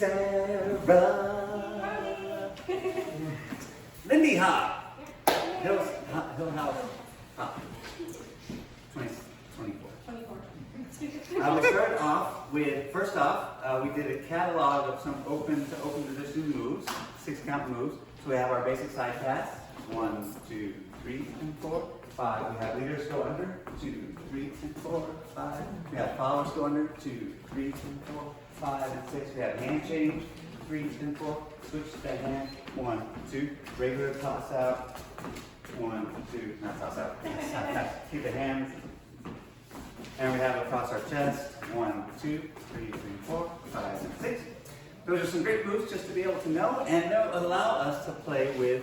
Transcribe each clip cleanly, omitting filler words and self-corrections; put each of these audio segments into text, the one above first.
Sarah. Lindy hop. Hill house hop. 24. We started off with, first off, we did a catalog of some open to open position moves, 6 count moves. So we have our basic side pass, 1, 2, 3, and 4, 5. We have leaders go under, 2, 3, and 4, 5. We have followers go under, 2, 3, and 4, 5, and 6. We have hand change, 3 and 4. Switch the hand, 1, 2. Regular toss out, 1, 2. Not toss out. Keep the hands. And we have across our chest, 1, 2, 3, 4, 5, and 6. Those are some great moves just to be able to know and allow us to play with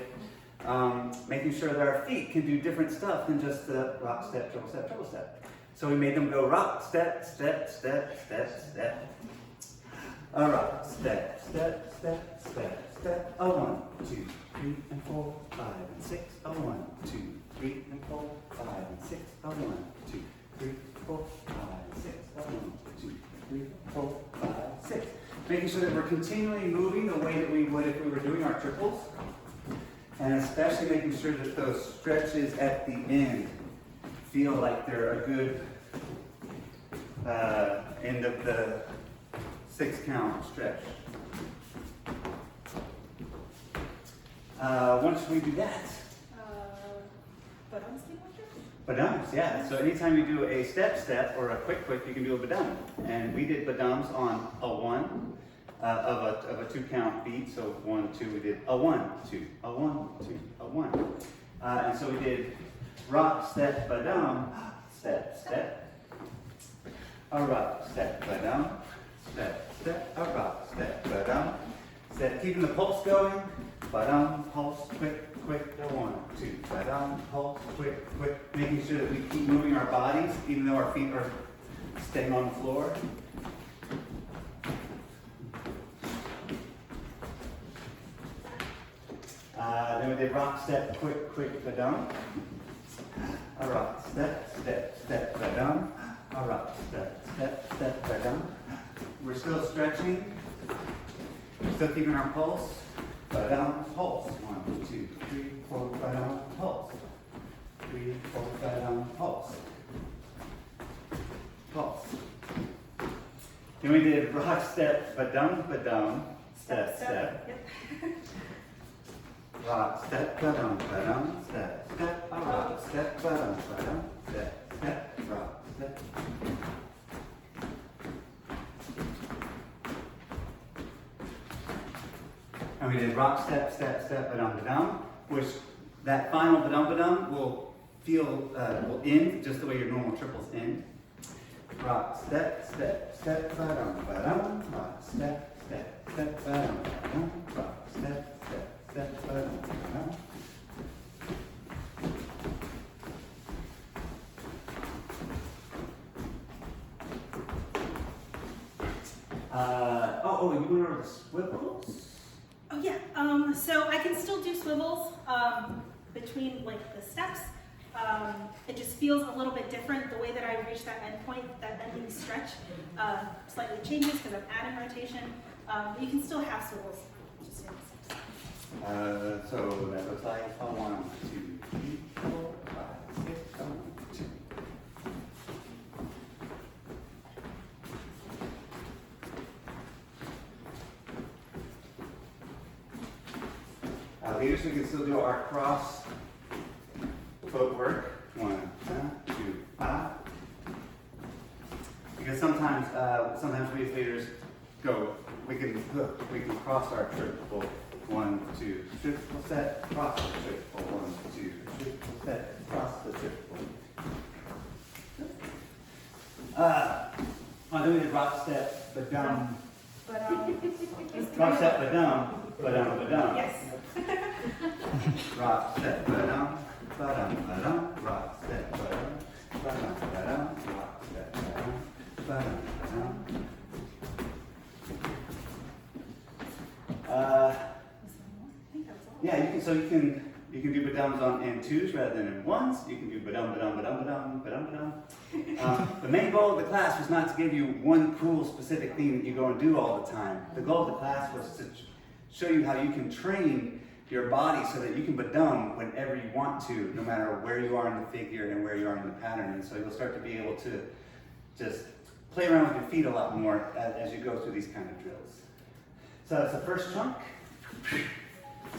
making sure that our feet can do different stuff than just the rock, step, triple step, triple step. So we made them go rock, step, step, step, step, step. A rock, step, step, step, step, step. A 1, 2, 3, and 4, 5, and 6. A 1, 2, 3, and 4, 5, and 6. A 1, 2, 3, 4, 5, 6. A 1, 2, 3, 4, 5, 6. Making sure that we're continually moving the way that we would if we were doing our triples. And especially making sure that those stretches at the end feel like they're a good end of the 6 count stretch. Once we do that, badums, yeah. So anytime you do a step or a quick, you can do a badum. And we did badums on a 1 of a 2 count beat. So 1, 2, we did a 1, 2, a 1, 2, a 1. And so we did rock, step, badum, step, step. A rock, step, badum, step, step. A rock, step, badum, step. Keeping the pulse going. Badum, pulse, quick. 1, 2, badum, pulse, quick. Making sure that we keep moving our bodies, even though our feet are staying on the floor. Then we did rock, step, quick, badum. A rock, step, badum. A rock, step, badum. We're still stretching. Still keeping our pulse. Badum, pulse. 1, 2, 3, 4, badum, pulse. 3, 4, badum, pulse. Pulse. Then we did rock, step, badum, step. Yep. Rock, step, badum, step. A rock, step, badum, step. Rock, step. And we did rock, step, badum, which that final badum will feel, will end just the way your normal triples end. Rock, step, badum, rock, step, badum, rock, step, badum. You want to know the swivels? Oh yeah, so I can still do swivels between like the steps. It just feels a little bit different. The way that I reach that end point, that ending stretch, slightly changes because I'm adding rotation. You can still have swivels. Just do the So that looks like a 1, 2, 3, 4, 5, 6, 7, 2. Leaders, we can still do our cross footwork. 1, 2, 5. Because sometimes we as leaders go. We can cross our triple. 1, 2, triple set, cross the triple. 1, 2, triple set, cross the triple. Then we did rock, step, badum. Rock, step, badum. Yes. Rock, step, badum, rock, step, badum, rock, step, badum. Yeah, you can You can do ba-dums in twos rather than in ones. You can do ba-dum, ba-dum, ba-dum, ba-dum, ba-dum, ba-dum. The main goal of the class was not to give you one cool specific thing that you go and do all the time. The goal of the class was to show you how you can train your body so that you can ba-dum whenever you want to, no matter where you are in the figure and where you are in the pattern. And so you'll start to be able to just play around with your feet a lot more as you go through these kind of drills. So that's the first chunk.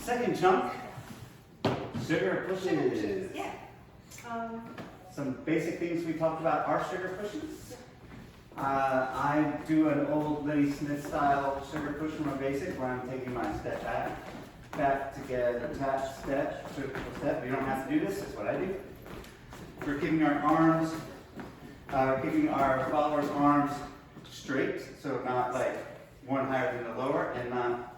Second chunk, sugar pushes. Yeah. Some basic things we talked about are sugar pushes. I do an old Lenny Smith style sugar push from a basic where I'm taking my step back to get attached step, triple step. You don't have to do this, that's what I do. We're keeping our arms, keeping our followers' arms straight, so not like one higher than the lower and not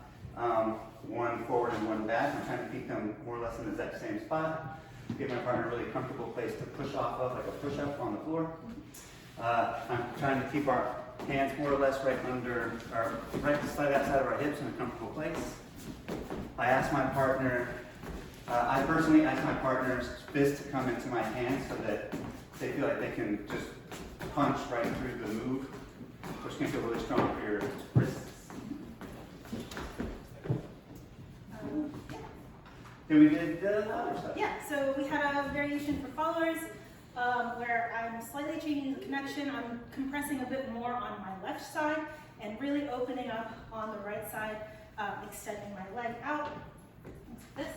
one forward and one back. I'm trying to keep them more or less in the exact same spot. Give my partner a really comfortable place to push off of, like a push-up on the floor. I'm trying to keep our hands more or less right under, or right slightly outside of our hips in a comfortable place. I ask my partner, I personally ask my partner's fist to come into my hand so that they feel like they can just punch right through the move, which can feel really strong for your wrists. Then we did the other stuff. Yeah, so we had a variation for followers where I'm slightly changing the connection. I'm compressing a bit more on my left side and really opening up on the right side, extending my leg out. This.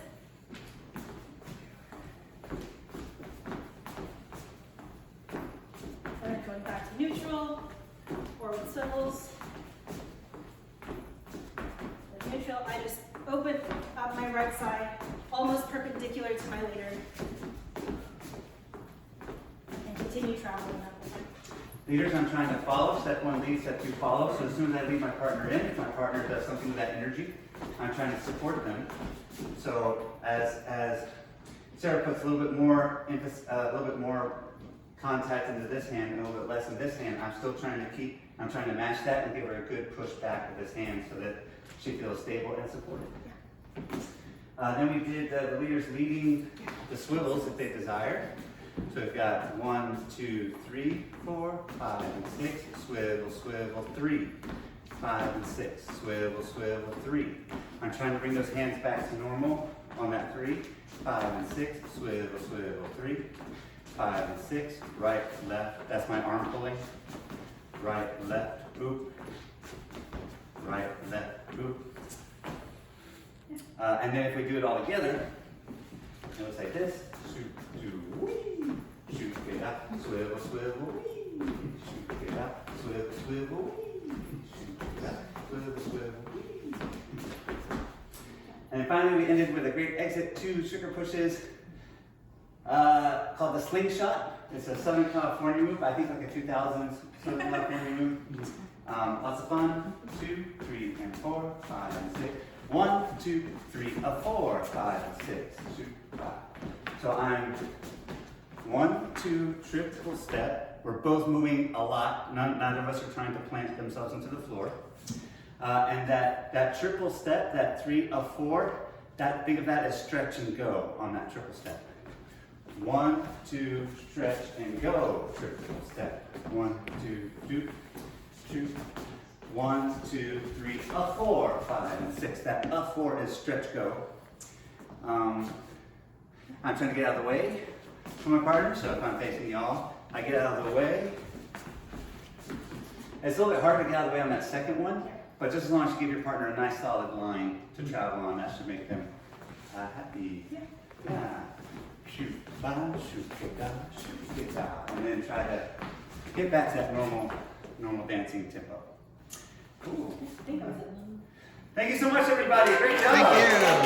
And then going back to neutral, forward swivels. With neutral, I just open up my right side, almost perpendicular to my leader, and continue traveling that way. Leaders, I'm trying to follow. Step one lead, step two follow. So as soon as I lead my partner in, if my partner does something with that energy, I'm trying to support them. So as Sarah puts a little bit more emphasis, a little bit more contact into this hand and a little bit less in this hand, I'm still trying to match that and give her a good push back with this hand so that she feels stable and supported. Then we did the leaders leading the swivels if they desire. So we've got 1, 2, 3, 4, 5, and 6, swivel, swivel, 3, 5, and 6, swivel, swivel, 3. I'm trying to bring those hands back to normal on that 3, 5, and 6, swivel, swivel, 3, 5, and 6, right, left. That's my arm pulling. Right, left, oop. Right, left, oop. And then if we do it all together, it looks like this. Shoot, shoot, wee. Shoot, get up, swivel, swivel, wee. Shoot, get up, swivel, swivel, wee. Shoot, get up, swivel, swivel, wee. And finally, we ended with a great exit, 2 sugar pushes called the slingshot. It's a Southern California move. I think like a 2000s Southern California move. Lots of fun. 2, 3, and 4, 5, and 6. 1, 2, 3, 4, 5, 6, shoot, 5. So I'm 1, 2, triple step. We're both moving a lot. Neither of us are trying to plant themselves into the floor. And that triple step, that 3 of 4, think of that as stretch and go on that triple step. 1, 2, stretch and go, triple step. 1, 2, do, 2. 1, 2, 3, 4, 5, and 6. That 4 is stretch go. I'm trying to get out of the way from my partner, so if I'm facing y'all, I get out of the way. It's a little bit hard to get out of the way on that second one, but just as long as you give your partner a nice solid line to travel on, that should make them happy. Yeah. Shoot, ba, shoot, get down, shoot, get down. And then try to get back to that normal dancing tempo. Cool. Thank you so much, everybody. Great job. Thank you.